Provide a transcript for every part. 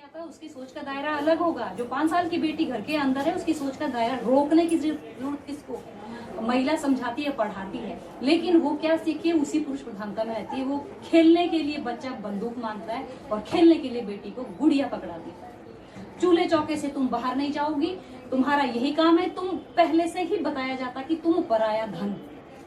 आता है उसकी सोच का दायरा अलग होगा। जो 5 साल की बेटी घर के अंदर है उसकी सोच का दायरा रोकने की जरूरत किसको है? महिला समझाती है, पढ़ाती है, लेकिन वो क्या सीखी उसी पुरुष प्रधानता में रहती है। वो खेलने के लिए बच्चा बंदूक मांगता है और खेलने के लिए बेटी को गुड़िया पकड़ाती है। चूल्हे चौके से तुम बाहर नहीं जाओगी, तुम्हारा यही काम है। तुम पहले से ही बताया जाता कि तुम पराया धन,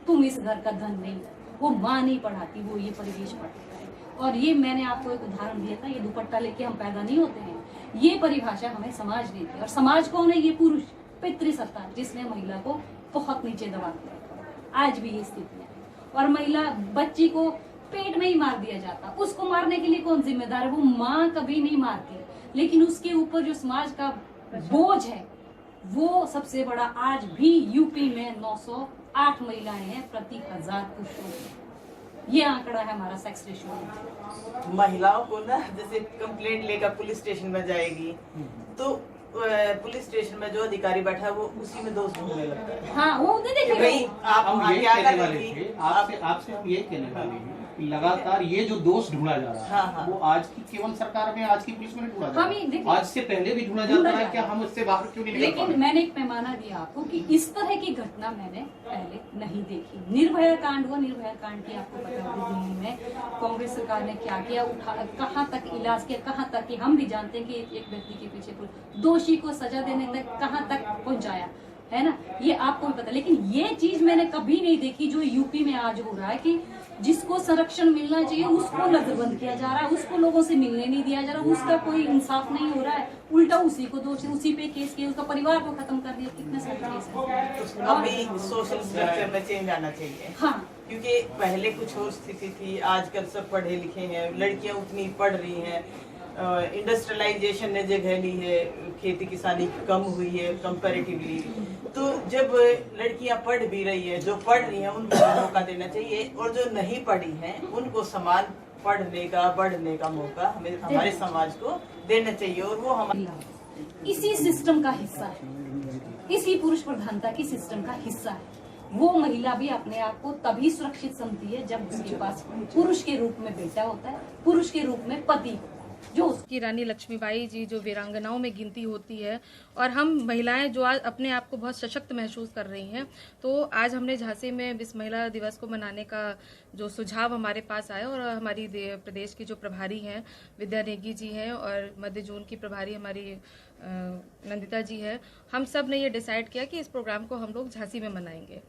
तुम इस घर का धन नहीं। वो माँ नहीं पढ़ाती, वो ये परिवेश पढ़ाता है। और ये मैंने आपको एक उदाहरण दिया था, ये दुपट्टा लेके हम पैदा नहीं होते हैं। ये परिभाषा हमें समाज देती है। और समाज कौन है? ये पुरुष पितृसत्ता, जिसने महिला को बहुत नीचे दबा दिया। आज भी ये स्थिति है। और महिला बच्ची को पेट में ही मार दिया जाता। उसको मारने के लिए कौन जिम्मेदार है? वो माँ कभी नहीं मारती, लेकिन उसके ऊपर जो समाज का बोझ है वो सबसे बड़ा। आज भी यूपी में 908 महिलाएं हैं प्रति 1000 पुरुषों में। ये आंकड़ा है हमारा सेक्स रेशियो। महिलाओं को ना जैसे कंप्लेंट लेकर पुलिस स्टेशन में जाएगी तो पुलिस स्टेशन में जो अधिकारी बैठा है वो उसी में दोष ढूंढने लगता है। हाँ, वो नहीं देखिए भाई आप हम ये क्या कहने वाले करेंगी? थे आपसे हम ये कहने वाले हैं कि लगातार ये जो दोष ढूंढा जा रहा है हाँ। वो आज की केवल सरकार में, आज की पुलिस में नहीं ढूंढा जा देखिए, रहा, आज से पहले भी ढूंढा जाता है। क्या हम उससे बाहर क्यों नहीं निकल पा लेकिन रहे? मैंने एक पैमाना दिया आपको कि इस तरह की घटना मैंने पहले नहीं देखी। निर्भया कांड हुआ, निर्भया कांड की आपको पता होगी दिल्ली में कांग्रेस सरकार ने क्या किया, कहाँ तक इलाज किया, कहाँ तक कि हम भी जानते हैं कि एक व्यक्ति के पीछे दोषी को सजा देने तक कहाँ तक पहुंचाया है ना, ये आपको भी पता। लेकिन ये चीज मैंने कभी नहीं देखी जो यूपी में आज हो रहा है कि जिसको संरक्षण मिलना चाहिए उसको नजरबंद किया जा रहा है, उसको लोगों से मिलने नहीं दिया जा रहा, उसका कोई इंसाफ नहीं हो रहा है। उल्टा उसी को दोषी, उसी पे केस किया, उसका परिवार को खत्म कर दिया। कितने सारे केस हैं। अभी सोशल स्ट्रक्चर में चेंज आना चाहिए। हाँ, क्योंकि पहले कुछ और स्थिति थी, आजकल सब पढ़े लिखे हैं, लड़कियां उतनी पढ़ रही हैं, इंडस्ट्रियलाइजेशन ने जगह ली है, खेती किसानी कम हुई है कंपैरेटिवली। तो जब लड़कियां पढ़ भी रही है, जो पढ़ रही हैं उनको मौका देना चाहिए, और जो नहीं पढ़ी हैं उनको समान पढ़ने का बढ़ने का मौका हमें हमारे समाज को देना चाहिए। और वो हमारे इसी सिस्टम का हिस्सा है, इसी पुरुष प्रधानता की सिस्टम का हिस्सा है। वो महिला भी अपने आप को तभी सुरक्षित समझती है जब उसके पास पुरुष के रूप में बेटा होता है, पुरुष के रूप में पति जो की रानी लक्ष्मीबाई जी जो वीरांगनाओं में गिनती होती है। और हम महिलाएं जो आज अपने आप को बहुत सशक्त महसूस कर रही हैं, तो आज हमने झांसी में इस महिला दिवस को मनाने का जो सुझाव हमारे पास आया, और हमारी प्रदेश की जो प्रभारी हैं विद्या नेगी जी हैं और मध्य जोन की प्रभारी हमारी नंदिता जी है, हम सब ने ये डिसाइड किया कि इस प्रोग्राम को हम लोग झांसी में मनाएंगे।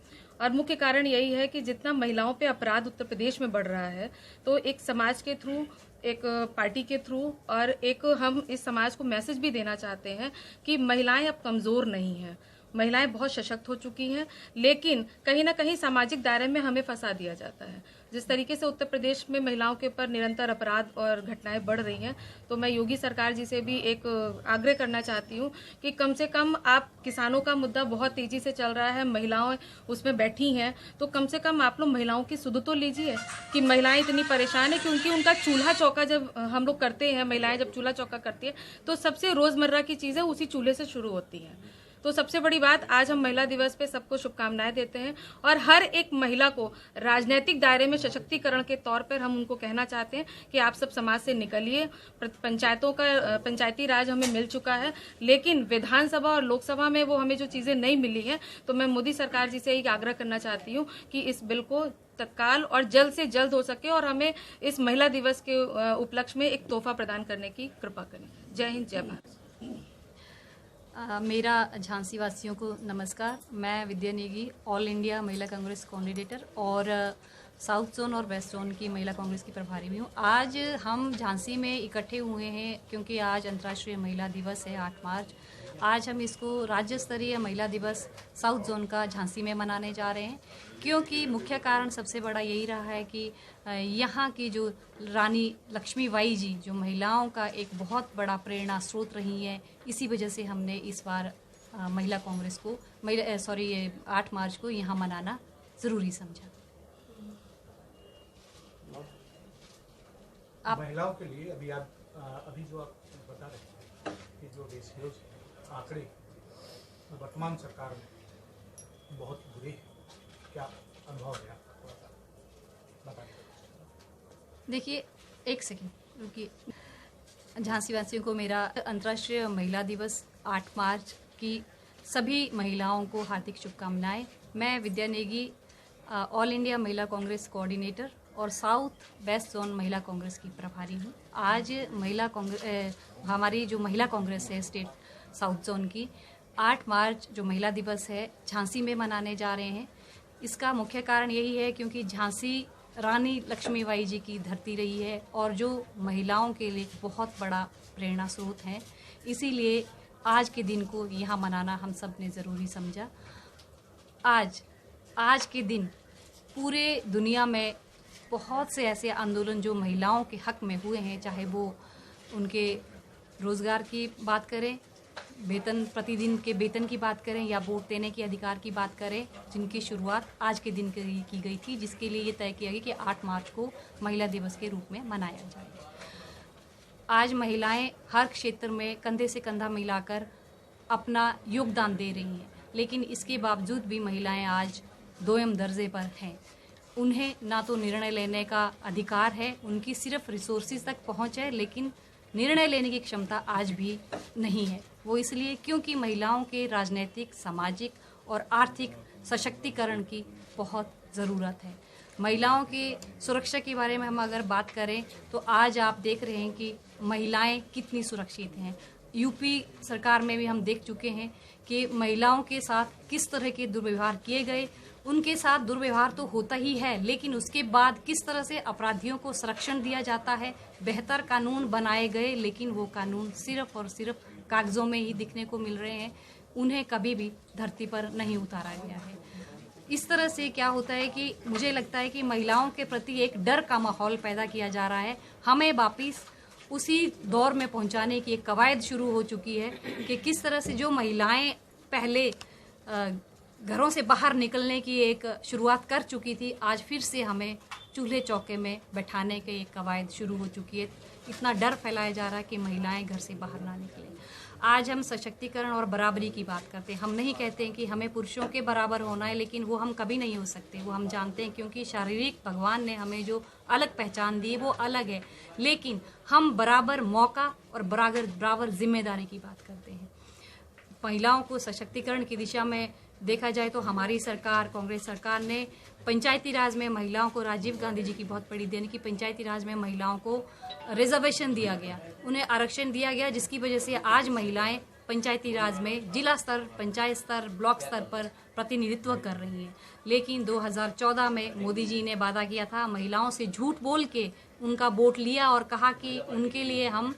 और मुख्य कारण यही है कि जितना महिलाओं पे अपराध उत्तर प्रदेश में बढ़ रहा है, तो एक समाज के थ्रू, एक पार्टी के थ्रू, और एक हम इस समाज को मैसेज भी देना चाहते हैं कि महिलाएं अब कमजोर नहीं हैं, महिलाएं बहुत सशक्त हो चुकी हैं। लेकिन कहीं ना कहीं सामाजिक दायरे में हमें फंसा दिया जाता है। जिस तरीके से उत्तर प्रदेश में महिलाओं के ऊपर निरंतर अपराध और घटनाएं बढ़ रही हैं, तो मैं योगी सरकार जी से भी एक आग्रह करना चाहती हूं कि कम से कम आप, किसानों का मुद्दा बहुत तेजी से चल रहा है, महिलाएं उसमें बैठी हैं, तो कम से कम आप लोग महिलाओं की सुध तो लीजिए कि महिलाएं इतनी परेशान है। क्योंकि उनका चूल्हा चौका जब हम लोग करते हैं, महिलाएं जब चूल्हा चौका करती है, तो सबसे रोजमर्रा की चीजें उसी चूल्हे से शुरू होती हैं। तो सबसे बड़ी बात, आज हम महिला दिवस पे सबको शुभकामनाएं देते हैं, और हर एक महिला को राजनीतिक दायरे में सशक्तिकरण के तौर पर हम उनको कहना चाहते हैं कि आप सब समाज से निकलिए। पंचायती राज हमें मिल चुका है, लेकिन विधानसभा और लोकसभा में वो हमें जो चीजें नहीं मिली हैं, तो मैं मोदी सरकार जी से एक आग्रह करना चाहती हूँ कि इस बिल को तत्काल और जल्द से जल्द हो सके, और हमें इस महिला दिवस के उपलक्ष्य में एक तोहफा प्रदान करने की कृपा करें। जय हिंद, जय भारत। मेरा झांसी वासियों को नमस्कार। मैं विद्या नेगी, ऑल इंडिया महिला कांग्रेस कोऑर्डिनेटर और साउथ जोन और वेस्ट जोन की महिला कांग्रेस की प्रभारी भी हूँ। आज हम झांसी में इकट्ठे हुए हैं क्योंकि आज अंतर्राष्ट्रीय महिला दिवस है, 8 मार्च। आज हम इसको राज्य स्तरीय महिला दिवस साउथ जोन का झांसी में मनाने जा रहे हैं, क्योंकि मुख्य कारण सबसे बड़ा यही रहा है कि यहाँ की जो रानी लक्ष्मीबाई जी जो महिलाओं का एक बहुत बड़ा प्रेरणा स्रोत रही है, इसी वजह से हमने इस बार महिला कांग्रेस को 8 मार्च को यहाँ मनाना ज़रूरी समझा। महिलाओं के लिए अभी जो आप बता रहे हैं कि जो रेशियोज आंकड़े वर्तमान सरकार में बहुत बुरे हैं, क्या अनुभव है आपका? थोड़ा सा बताइए। देखिए, एक सेकेंड रुकिए। झांसी वासियों को मेरा अंतर्राष्ट्रीय महिला दिवस 8 मार्च की सभी महिलाओं को हार्दिक शुभकामनाएं। मैं विद्या नेगी, ऑल इंडिया महिला कांग्रेस कोऑर्डिनेटर और साउथ वेस्ट जोन महिला कांग्रेस की प्रभारी हूँ। आज हमारी जो महिला कांग्रेस है स्टेट साउथ जोन की 8 मार्च जो महिला दिवस है झांसी में मनाने जा रहे हैं। इसका मुख्य कारण यही है क्योंकि झांसी रानी लक्ष्मीबाई जी की धरती रही है और जो महिलाओं के लिए बहुत बड़ा प्रेरणा स्रोत है, इसीलिए आज के दिन को यहाँ मनाना हम सब ने ज़रूरी समझा। आज के दिन पूरे दुनिया में बहुत से ऐसे आंदोलन जो महिलाओं के हक में हुए हैं, चाहे वो उनके रोज़गार की बात करें, प्रतिदिन के वेतन की बात करें या वोट देने के अधिकार की बात करें, जिनकी शुरुआत आज के दिन की गई थी, जिसके लिए ये तय किया गया कि 8 मार्च को महिला दिवस के रूप में मनाया जाए। आज महिलाएं हर क्षेत्र में कंधे से कंधा मिलाकर अपना योगदान दे रही हैं, लेकिन इसके बावजूद भी महिलाएं आज दोयम दर्जे पर हैं। उन्हें ना तो निर्णय लेने का अधिकार है, उनकी सिर्फ रिसोर्सेज तक पहुंच है, लेकिन निर्णय लेने की क्षमता आज भी नहीं है। वो इसलिए क्योंकि महिलाओं के राजनीतिक, सामाजिक और आर्थिक सशक्तिकरण की बहुत ज़रूरत है। महिलाओं के सुरक्षा के बारे में हम अगर बात करें तो आज आप देख रहे हैं कि महिलाएं कितनी सुरक्षित हैं। यूपी सरकार में भी हम देख चुके हैं कि महिलाओं के साथ किस तरह के दुर्व्यवहार किए गए। उनके साथ दुर्व्यवहार तो होता ही है, लेकिन उसके बाद किस तरह से अपराधियों को संरक्षण दिया जाता है। बेहतर कानून बनाए गए, लेकिन वो कानून सिर्फ और सिर्फ कागजों में ही दिखने को मिल रहे हैं, उन्हें कभी भी धरती पर नहीं उतारा गया है। इस तरह से क्या होता है कि मुझे लगता है कि महिलाओं के प्रति एक डर का माहौल पैदा किया जा रहा है। हमें वापिस उसी दौर में पहुंचाने की एक कवायद शुरू हो चुकी है कि किस तरह से जो महिलाएं पहले घरों से बाहर निकलने की एक शुरुआत कर चुकी थी, आज फिर से हमें चूल्हे चौके में बैठाने की एक कवायद शुरू हो चुकी है। इतना डर फैलाया जा रहा है कि महिलाएं घर से बाहर ना निकलें। आज हम सशक्तिकरण और बराबरी की बात करते हैं। हम नहीं कहते हैं कि हमें पुरुषों के बराबर होना है, लेकिन वो हम कभी नहीं हो सकते। वो हम जानते हैं क्योंकि शारीरिक भगवान ने हमें जो अलग पहचान दी है वो अलग है, लेकिन हम बराबर मौका और बराबर जिम्मेदारी की बात करते हैं। महिलाओं को सशक्तिकरण की दिशा में देखा जाए तो हमारी सरकार, कांग्रेस सरकार ने पंचायती राज में महिलाओं को, राजीव गांधी जी की बहुत बड़ी देन की पंचायती राज में महिलाओं को रिजर्वेशन दिया गया, उन्हें आरक्षण दिया गया, जिसकी वजह से आज महिलाएं पंचायती राज में जिला स्तर, पंचायत स्तर, ब्लॉक स्तर पर प्रतिनिधित्व कर रही हैं। लेकिन 2014 में मोदी जी ने वादा किया था, महिलाओं से झूठ बोल के उनका वोट लिया और कहा कि उनके लिए हम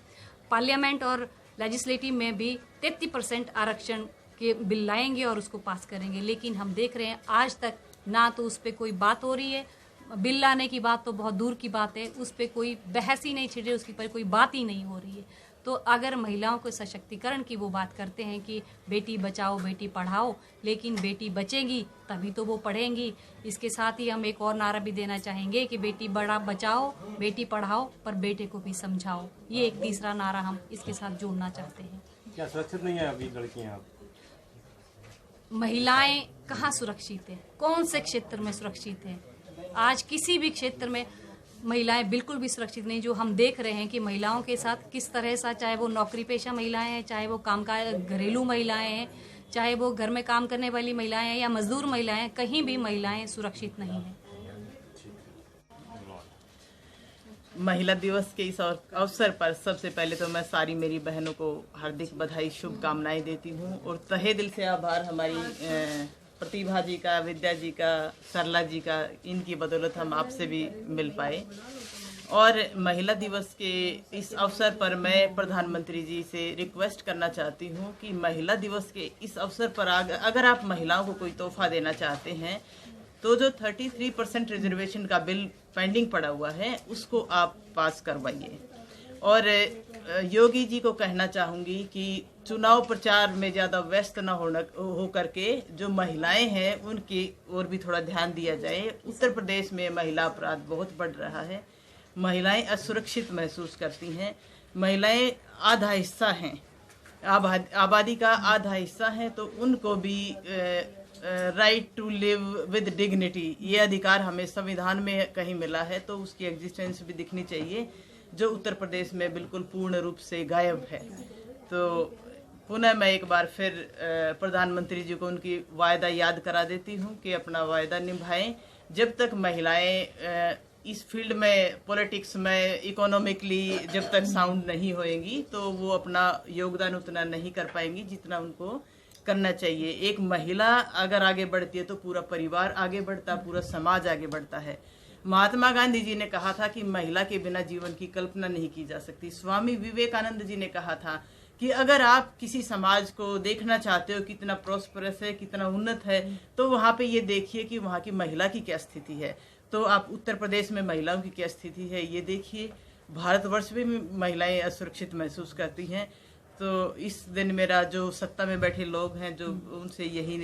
पार्लियामेंट और लेजिस्लेटिव में भी 33% आरक्षण के बिल लाएंगे और उसको पास करेंगे। लेकिन हम देख रहे हैं आज तक ना तो उस पर कोई बात हो रही है, बिल लाने की बात तो बहुत दूर की बात है, उस पर कोई बहस ही नहीं छिड़ रही, उसके पर कोई बात ही नहीं हो रही है। तो अगर महिलाओं को सशक्तिकरण की वो बात करते हैं कि बेटी बचाओ बेटी पढ़ाओ, लेकिन बेटी बचेगी तभी तो वो पढ़ेंगी। इसके साथ ही हम एक और नारा भी देना चाहेंगे कि बेटी बड़ा बचाओ बेटी पढ़ाओ, पर बेटे को भी समझाओ। ये एक तीसरा नारा हम इसके साथ जोड़ना चाहते हैं। क्या सुरक्षित नहीं है अभी लड़कियां? महिलाएं कहाँ सुरक्षित है? कौन से क्षेत्र में सुरक्षित है? आज किसी भी क्षेत्र में महिलाएं बिल्कुल भी सुरक्षित नहीं। जो हम देख रहे हैं कि महिलाओं के साथ किस तरह से, चाहे वो नौकरी पेशा महिलाएं हैं, चाहे वो घरेलू महिलाएं हैं, चाहे वो घर में काम करने वाली महिलाएं हैं या मजदूर महिलाएं, कहीं भी महिलाएं सुरक्षित नहीं हैं। महिला दिवस के इस अवसर पर सबसे पहले तो मैं सारी मेरी बहनों को हार्दिक बधाई, शुभकामनाएं देती हूँ और तहे दिल से आभार हमारी प्रतिभा जी का, विद्या जी का, सरला जी का, इनकी बदौलत हम आपसे भी मिल पाए। और महिला दिवस के इस अवसर पर मैं प्रधानमंत्री जी से रिक्वेस्ट करना चाहती हूँ कि महिला दिवस के इस अवसर पर अगर आप महिलाओं को कोई तोहफा देना चाहते हैं तो जो 33% रिजर्वेशन का बिल पेंडिंग पड़ा हुआ है उसको आप पास करवाइए। और योगी जी को कहना चाहूँगी कि चुनाव प्रचार में ज़्यादा व्यस्त न हो करके जो महिलाएं हैं उनकी ओर भी थोड़ा ध्यान दिया जाए। उत्तर प्रदेश में महिला अपराध बहुत बढ़ रहा है, महिलाएं असुरक्षित महसूस करती हैं। महिलाएं आधा हिस्सा हैं, आबादी का आधा हिस्सा है, तो उनको भी right to live with dignity, ये अधिकार हमें संविधान में कहीं मिला है, तो उसकी एग्जिस्टेंस भी दिखनी चाहिए। जो उत्तर प्रदेश में बिल्कुल पूर्ण रूप से गायब है। तो पुनः मैं एक बार फिर प्रधानमंत्री जी को उनकी वायदा याद करा देती हूँ कि अपना वायदा निभाएं। जब तक महिलाएं इस फील्ड में, पॉलिटिक्स में, इकोनॉमिकली जब तक साउंड नहीं होएंगी तो वो अपना योगदान उतना नहीं कर पाएंगी जितना उनको करना चाहिए। एक महिला अगर आगे बढ़ती है तो पूरा परिवार आगे बढ़ता, पूरा समाज आगे बढ़ता है। महात्मा गांधी जी ने कहा था कि महिला के बिना जीवन की कल्पना नहीं की जा सकती। स्वामी विवेकानंद जी ने कहा था कि अगर आप किसी समाज को देखना चाहते हो कितना प्रॉस्परस है, कितना उन्नत है, तो वहाँ पे ये देखिए कि वहाँ की महिला की क्या स्थिति है। तो आप उत्तर प्रदेश में महिलाओं की क्या स्थिति है ये देखिए। भारतवर्ष में भी महिलाएं असुरक्षित महसूस करती हैं। तो इस दिन मेरा जो सत्ता में बैठे लोग हैं, जो उनसे यही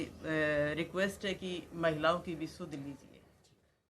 रिक्वेस्ट है कि महिलाओं की भी सुध लीजिए।